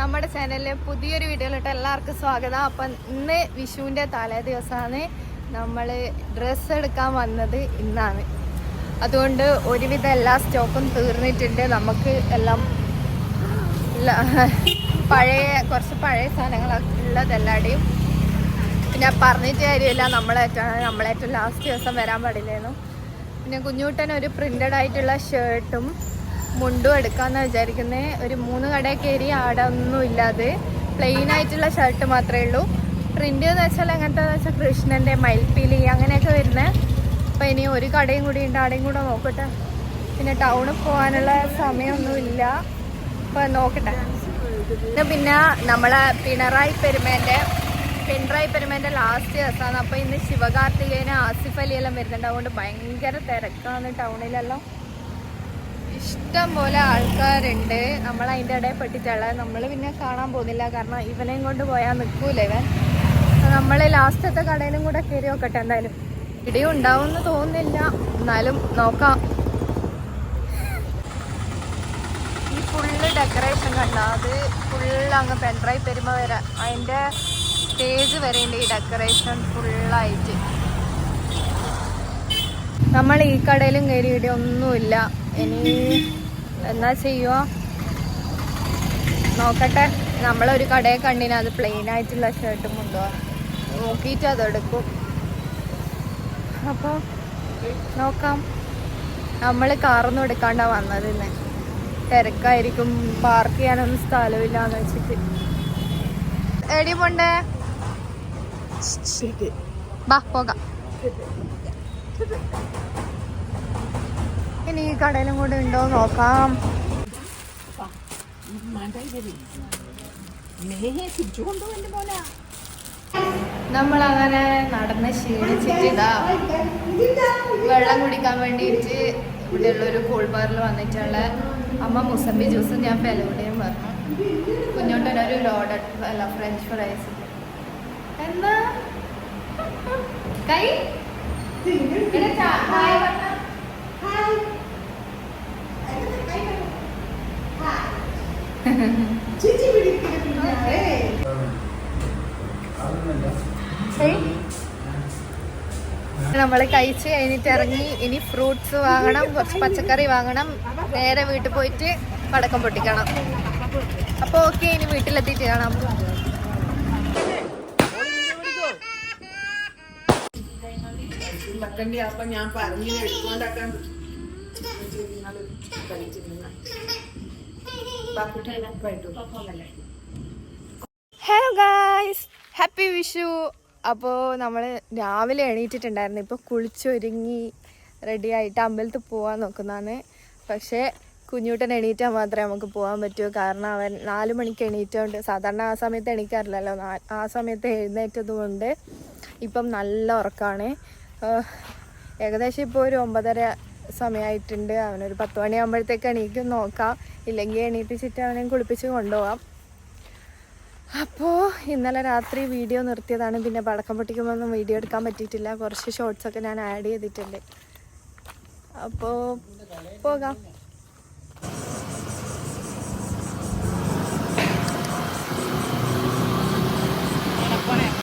നമ്മുടെ ചാനലിലെ പുതിയൊരു വീഡിയോയിലോട്ട് എല്ലാവർക്കും സ്വാഗതം. അപ്പം ഇന്ന് വിഷുവിൻ്റെ തലേ ദിവസമാണ് നമ്മൾ ഡ്രസ്സ് എടുക്കാൻ വന്നത് ഇന്നാണ്. അതുകൊണ്ട് ഒരുവിധം എല്ലാ സ്റ്റോക്കും തീർന്നിട്ടുണ്ട്. നമുക്ക് എല്ലാം കുറച്ച് പഴയ സാധനങ്ങളൊക്കെ ഉള്ളതെല്ലാടെയും പിന്നെ പറഞ്ഞിട്ട് കാര്യമില്ല. നമ്മളേറ്റവും ലാസ്റ്റ് ദിവസം വരാൻ പാടില്ലായിരുന്നു. പിന്നെ കുഞ്ഞൂട്ടൻ ഒരു പ്രിൻ്റഡ് ആയിട്ടുള്ള ഷർട്ടും മുണ്ടും എടുക്കാമെന്ന് വിചാരിക്കുന്നത്. ഒരു 3 കടയിൽ കയറി ആടെ ഒന്നും ഇല്ലാതെ പ്ലെയിൻ ആയിട്ടുള്ള ഷർട്ട് മാത്രമേ ഉള്ളൂ. പ്രിൻ്റ് എന്ന് വെച്ചാൽ എങ്ങനത്തെ വെച്ചാൽ കൃഷ്ണൻ്റെ മയിൽപ്പീലി അങ്ങനെയൊക്കെ വരുന്നത്. അപ്പോൾ ഇനി ഒരു കടയും കൂടി ഉണ്ട്, ആടെയും കൂടെ നോക്കട്ടെ. പിന്നെ ടൗണിൽ പോകാനുള്ള സമയമൊന്നുമില്ല, അപ്പോൾ നോക്കട്ടെ. പിന്നെ നമ്മളെ പിണറായി പെരുമേൻ്റെ ലാസ്റ്റ് ദിവസമാണ്. അപ്പോൾ ഇന്ന് ശിവകാർത്തികേയന് ആസിഫ് അലിയെല്ലാം വരുന്നുണ്ട്. അതുകൊണ്ട് ഭയങ്കര തിരക്കാണ് ടൗണിലെല്ലാം. ഇഷ്ടം പോലെ ആൾക്കാരുണ്ട്. നമ്മൾ അതിൻ്റെ ഇടയിൽ പെട്ടിട്ടുള്ളത്. നമ്മൾ പിന്നെ കാണാൻ പോകുന്നില്ല, കാരണം ഇവനെയും കൊണ്ട് പോയാൽ നിൽക്കൂല ഇവൻ. നമ്മൾ ലാസ്റ്റത്തെ കടയിലും കൂടെ കയറി നോക്കട്ടെ. എന്തായാലും ഇടിയും ഉണ്ടാവുമെന്ന് തോന്നുന്നില്ല, എന്നാലും നോക്കാം. ഈ ഫുള്ള് ഡെക്കറേഷൻ കണ്ട, അത് ഫുള്ള് അങ്ങ് പെൺഡ്രൈവ് പെരുമ വരെ അതിൻ്റെ സ്റ്റേജ് വരെ ഉണ്ട് ഈ ഡെക്കറേഷൻ ഫുള്ളായിട്ട്. നമ്മൾ ഈ കടയിലും കയറി ഇവിടെ ഒന്നുമില്ല. ഇനി എന്നാ ചെയ്യുക നോക്കട്ടെ. നമ്മളൊരു കടയെ കണ്ടിന്, അത് പ്ലെയിൻ ആയിട്ടുള്ള ഷർട്ടും കൊണ്ടുപോകാം, നോക്കിയിട്ട് അതെടുക്കും. അപ്പോൾ നോക്കാം. നമ്മൾ കാറൊന്നും എടുക്കാണ്ടാണ് വന്നത്. ഇന്ന് തിരക്കായിരിക്കും, പാർക്ക് ചെയ്യാനൊന്നും സ്ഥലമില്ല എന്ന് വെച്ചിട്ട്. എടി പോണ്ടേ, ബാ പോകാം. ഇനി ഈ കടയിലും കൂടെ ഉണ്ടോ നോക്കാം. നമ്മളങ്ങനെ നടന്ന് ക്ഷീണിച്ചിട്ട് വെള്ളം കുടിക്കാൻ വേണ്ടിയിട്ട് ഇവിടെയുള്ളൊരു കൂൾ ബാറിൽ വന്നിട്ടുള്ള അമ്മ മുസമ്പി ജ്യൂസും ഞാൻ ഫെലൂടയും പറഞ്ഞു. കുഞ്ഞോട്ടനൊരു ലോഡഡ് ഫ്രഞ്ച് ഫ്രൈസ്. എന്താ കൈ നമ്മൾ കഴിച്ച് കഴിഞ്ഞിട്ട് ഇറങ്ങി. ഇനി ഫ്രൂട്ട്സ് വാങ്ങണം, കുറച്ച് പച്ചക്കറി വാങ്ങണം, നേരെ വീട്ടിൽ പോയിട്ട് പടക്കം പൊട്ടിക്കണം. അപ്പോൾ ഓക്കെ, ഇനി വീട്ടിലെത്തിയിട്ട് കാണാം. ഞാൻ പറഞ്ഞു എടുത്തോണ്ടാക്കാൻ ഹലോ ഗായ്സ്, ഹാപ്പി വിഷു. അപ്പോൾ നമ്മൾ രാവിലെ എണീറ്റിട്ടുണ്ടായിരുന്നു. ഇപ്പോൾ കുളിച്ചൊരുങ്ങി റെഡി ആയിട്ട് അമ്പലത്തിൽ പോകാൻ നോക്കുന്നതാണ്. പക്ഷേ കുഞ്ഞൂട്ടൻ എണീറ്റാൽ മാത്രമേ നമുക്ക് പോകാൻ പറ്റൂ, കാരണം അവൻ 4 മണിക്ക് എണീറ്റുകൊണ്ട്. സാധാരണ ആ സമയത്ത് എണീക്കാറില്ലല്ലോ, ആ സമയത്ത് എഴുന്നേറ്റത് കൊണ്ട് ഇപ്പം നല്ല ഉറക്കമാണ്. ഏകദേശം ഇപ്പോൾ ഒരു 9:30 സമയമായിട്ടുണ്ട്. അവനൊരു 10 മണിയാകുമ്പോഴത്തേക്ക് എണീക്കും, നോക്കാം. ഇല്ലെങ്കിൽ എണീപ്പിച്ചിട്ട് അവനെ കുളിപ്പിച്ച് കൊണ്ടുപോകാം. അപ്പോൾ ഇന്നലെ രാത്രി വീഡിയോ നിർത്തിയതാണ്. പിന്നെ പടക്കം പൊട്ടിക്കുമ്പോൾ ഒന്നും വീഡിയോ എടുക്കാൻ പറ്റിയിട്ടില്ല. കുറച്ച് ഷോർട്സൊക്കെ ഞാൻ ആഡ് ചെയ്തിട്ടുണ്ട്. അപ്പോൾ പോകാം.